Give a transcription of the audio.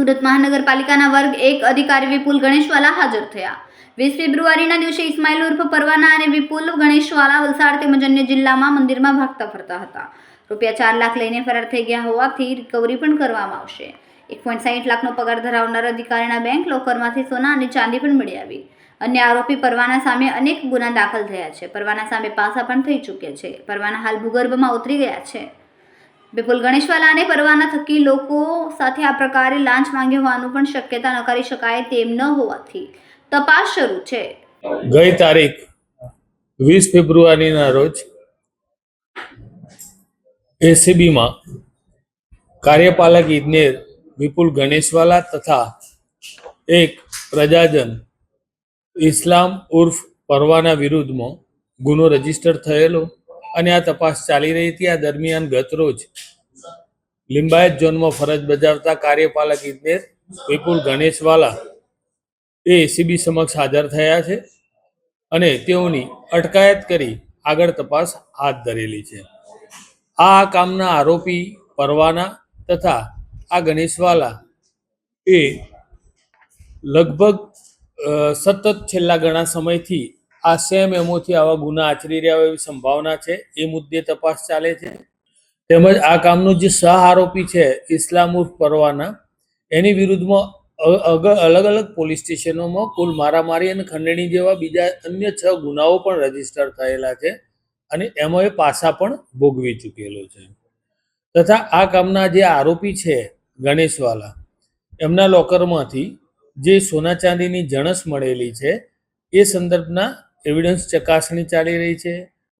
સુરત મહાનગરપાલિકાના વર્ગ 1 અધિકારી વિપુલ ગણેશવાલા હાજર થયા। 20 ફેબ્રુઆરીના દિવસે ઇસ્માઇલ ઉર્ફ પરવાના અને વિપુલ ગણેશવાલા વલસાડ તેમજ અન્ય જિલ્લામાં મંદિરમાં ભાગતા ફરતા હતા। રૂપિયા 4 લાખ લઈને ફરાર થઈ ગયા હોવાથી રિકવરી પણ કરવામાં આવશે। 1.60 લાખનો પગાર ધરાવનાર અધિકારીના બેંક લોકરમાંથી સોના અને ચાંદી પણ મળી આવી। અન્ય આરોપી પરવાના સામે અનેક ગુના દાખલ થયા છે। પરવાના સામે પાસા પણ થઈ ચૂક્યા છે। પરવાના હાલ ભૂગર્ભમાં ઉતરી ગયા છે। વિપુલ ગણેશવાલા અને પરવાના થકી લોકો સાથે આ પ્રકારે લાંચ માંગ્યો હોવાનું પણ શક્યતા નકારી શકાય તેમ ન હોવાથી તપાસ શરૂ છે। ગઈ તારીખ 20 ફેબ્રુઆરીના રોજ એસીબીમાં કાર્યપાલક ઇજનેર વિપુલ ગણેશવાલા તથા એક પ્રજાજન ઇસ્લામ ઉર્ફ પરવાના વિરુદ્ધમાં ગુનો રજીસ્ટર થયેલો અને આ તપાસ ચાલી રહી હતી। આ દરમિયાન ગત રોજ લિંબાયત ઝોનમાં ફરજ બજાવતા કાર્યપાલક ઇજનેર વિપુલ ગણેશવાલા એ એસીબી સમક્ષ હાજર થયા છે અને તેઓની અટકાયત કરી આગળ તપાસ હાથ ધરેલી છે। આ કામના આરોપી પરવાના તથા આ ગણેશવાલા એ લગભગ સતત છેલ્લા ઘણા સમયથી આ સેમ એમોથી આવા ગુના આચરી રહ્યા હોય એવી સંભાવના છે। એ મુદ્દે તપાસ ચાલે છે। તેમજ આ કામનો જે સહ આરોપી છે ઇસ્લામ ઉર્ફ પરવાના એની વિરુદ્ધમાં અલગ અલગ પોલીસ સ્ટેશનોમાં કુલ મારામારી અને ખંડણી જેવા બીજા અન્ય 6 ગુનાઓ પણ રજીસ્ટર થયેલા છે અને એમાં એ પાસા પણ ભોગવી ચૂકેલો છે। તથા આ કામના જે આરોપી છે ગણેશવાલા એમના લોકરમાંથી જે સોના ચાંદીની જણસ મળેલી છે એ સંદર્ભના એવિડન્સ ચકાસણી ચાલી રહી છે।